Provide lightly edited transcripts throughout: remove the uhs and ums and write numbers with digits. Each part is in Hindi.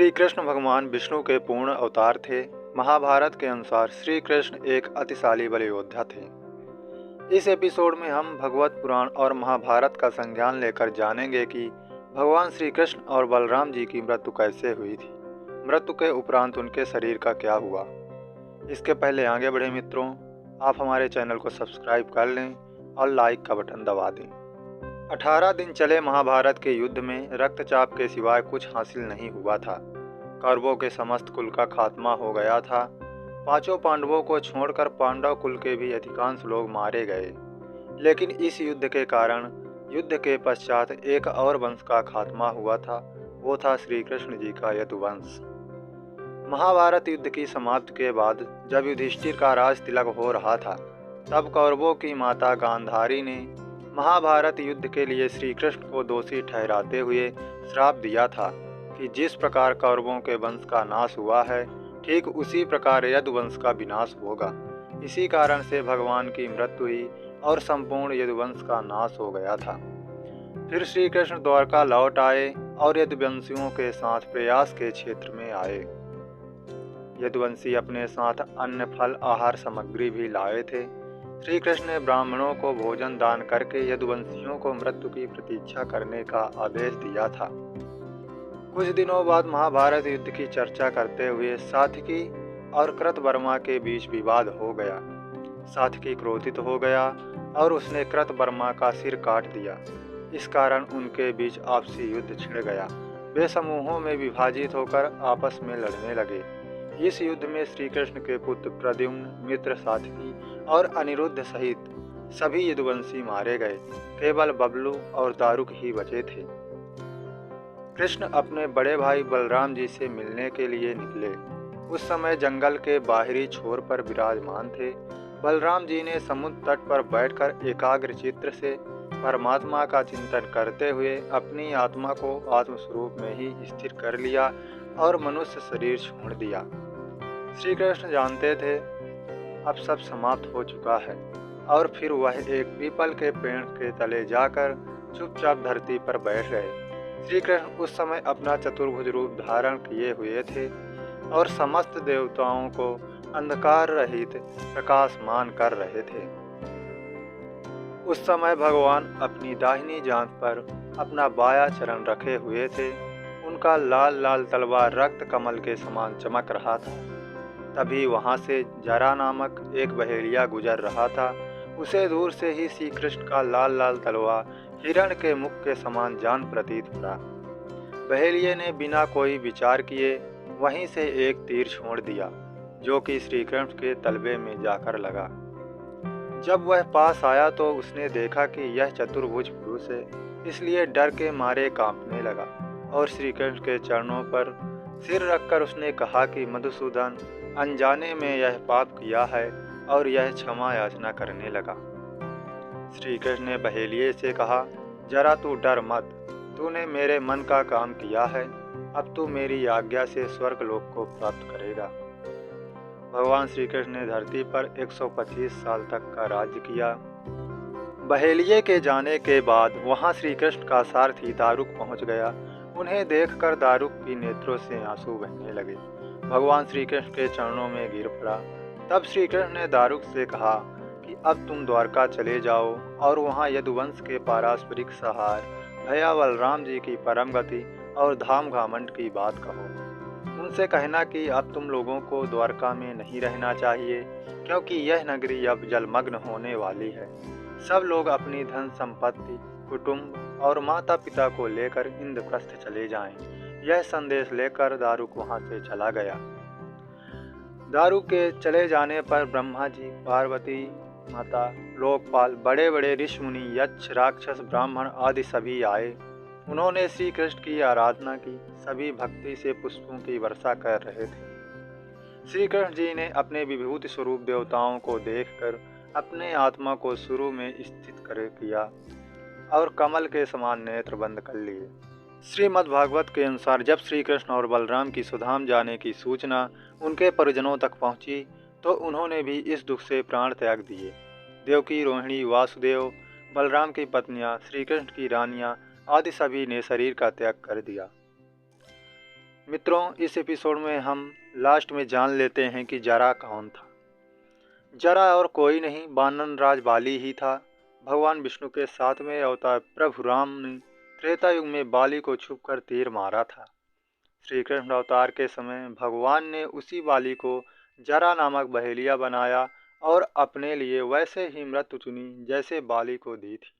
श्री कृष्ण भगवान विष्णु के पूर्ण अवतार थे। महाभारत के अनुसार श्री कृष्ण एक अतिशाली बल योद्धा थे। इस एपिसोड में हम भगवत पुराण और महाभारत का संज्ञान लेकर जानेंगे कि भगवान श्री कृष्ण और बलराम जी की मृत्यु कैसे हुई थी। मृत्यु के उपरांत उनके शरीर का क्या हुआ। इसके पहले आगे बढ़े मित्रों, आप हमारे चैनल को सब्सक्राइब कर लें और लाइक का बटन दबा दें। 18 दिन चले महाभारत के युद्ध में रक्तचाप के सिवाय कुछ हासिल नहीं हुआ था। कौरवों के समस्त कुल का खात्मा हो गया था। पांचों पांडवों को छोड़कर पांडव कुल के भी अधिकांश लोग मारे गए। लेकिन इस युद्ध के कारण युद्ध के पश्चात एक और वंश का खात्मा हुआ था। वो था श्री कृष्ण जी का यदुवंश। महाभारत युद्ध की समाप्ति के बाद जब युधिष्ठिर का राज तिलक हो रहा था, तब कौरवों की माता गांधारी ने महाभारत युद्ध के लिए श्री कृष्ण को दोषी ठहराते हुए श्राप दिया था कि जिस प्रकार कौरवों के वंश का नाश हुआ है, ठीक उसी प्रकार यदुवंश का विनाश होगा। इसी कारण से भगवान की मृत्यु हुई और संपूर्ण यदुवंश का नाश हो गया था। फिर श्री कृष्ण द्वारका लौट आए और यदुवंशियों के साथ प्रयास के क्षेत्र में आए। यदुवंशी अपने साथ अन्य फल आहार सामग्री भी लाए थे। श्री कृष्ण ने ब्राह्मणों को भोजन दान करके यदुवंशियों को मृत्यु की प्रतीक्षा करने का आदेश दिया था। कुछ दिनों बाद महाभारत युद्ध की चर्चा करते हुए सात्विकी और कृतवर्मा के बीच विवाद हो गया। सात्विकी क्रोधित हो गया और उसने कृतवर्मा का सिर काट दिया। इस कारण उनके बीच आपसी युद्ध छिड़ गया। वे समूहों में विभाजित होकर आपस में लड़ने लगे। इस युद्ध में श्री कृष्ण के पुत्र प्रद्युम्न, मित्र सात्विकी और अनिरुद्ध सहित सभी यदुवंशी मारे गए। केवल बबलू और दारुक ही बचे थे। कृष्ण अपने बड़े भाई बलराम जी से मिलने के लिए निकले। उस समय जंगल के बाहरी छोर पर विराजमान थे। बलराम जी ने समुद्र तट पर बैठकर एकाग्र चित्त से परमात्मा का चिंतन करते हुए अपनी आत्मा को आत्मस्वरूप में ही स्थिर कर लिया और मनुष्य शरीर छोड़ दिया। श्री कृष्ण जानते थे अब सब समाप्त हो चुका है और फिर वह एक पीपल के पेड़ के तले जाकर चुपचाप धरती पर बैठ गए। श्री कृष्ण उस समय अपना चतुर्भुज रूप धारण किए हुए थे और समस्त देवताओं को अंधकार रहित प्रकाशमान कर रहे थे। उस समय भगवान अपनी दाहिनी जांघ पर अपना बायां चरण रखे हुए थे। उनका लाल लाल तलवार रक्त कमल के समान चमक रहा था। तभी वहां से जरा नामक एक बहेलिया गुजर रहा था। उसे दूर से ही श्री कृष्ण का लाल लाल तलवार हिरण के मुख के समान जान प्रतीत हुआ। बहेलिये ने बिना कोई विचार किए वहीं से एक तीर छोड़ दिया, जो कि श्री कृष्ण के तलवे में जाकर लगा। जब वह पास आया तो उसने देखा कि यह चतुर्भुज पुरुष है, इसलिए डर के मारे कांपने लगा और श्री कृष्ण के चरणों पर सिर रखकर उसने कहा कि मधुसूदन, अनजाने में यह पाप किया है और यह क्षमा याचना करने लगा। श्री कृष्ण ने बहेलिये से कहा, जरा तू डर मत, तूने मेरे मन का काम किया है। अब तू मेरी आज्ञा से स्वर्गलोक को प्राप्त करेगा। भगवान श्री कृष्ण ने धरती पर 125 साल तक का राज्य किया। बहेलिये के जाने के बाद वहां श्री कृष्ण का सारथी दारुक पहुंच गया। उन्हें देखकर दारुक की नेत्रों से आंसू बहने लगे। भगवान श्री कृष्ण के चरणों में गिर पड़ा। तब श्री कृष्ण ने दारुक से कहा कि अब तुम द्वारका चले जाओ और वहां यदुवंश के पारस्परिक सहार भैया बलराम जी की परम गति और धाम घामंड की बात कहो। उनसे कहना कि अब तुम लोगों को द्वारका में नहीं रहना चाहिए, क्योंकि यह नगरी अब जलमग्न होने वाली है। सब लोग अपनी धन संपत्ति, कुटुंब और माता पिता को लेकर इंद्रप्रस्थ चले जाएं। यह संदेश लेकर दारुक वहां से चला गया। दारुक के चले जाने पर ब्रह्मा जी, पार्वती माता, लोकपाल, बड़े बड़े ऋषि मुनि, यक्ष, राक्षस, ब्राह्मण आदि सभी आए। उन्होंने श्री कृष्ण की आराधना की। सभी भक्ति से पुष्पों की वर्षा कर रहे थे। श्री कृष्ण जी ने अपने विभूति स्वरूप देवताओं को देखकर अपने आत्मा को शुरू में स्थित कर किया और कमल के समान नेत्र बंद कर लिए। श्रीमद्भागवत के अनुसार जब श्री कृष्ण और बलराम की सुधाम जाने की सूचना उनके परिजनों तक पहुंची, तो उन्होंने भी इस दुख से प्राण त्याग दिए। देवकी, रोहिणी, वासुदेव, बलराम की पत्नियां, श्री कृष्ण की रानियां आदि सभी ने शरीर का त्याग कर दिया। मित्रों, इस एपिसोड में हम लास्ट में जान लेते हैं कि जरा कौन था। जरा और कोई नहीं, बानन राज बाली ही था। भगवान विष्णु के 7वें अवतार प्रभु राम ने त्रेता युग में बाली को छुपकर तीर मारा था। श्री कृष्ण अवतार के समय भगवान ने उसी बाली को जरा नामक बहेलिया बनाया और अपने लिए वैसे ही मृत्यु चुनी जैसे बाली को दी थी।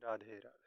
राधे राधे।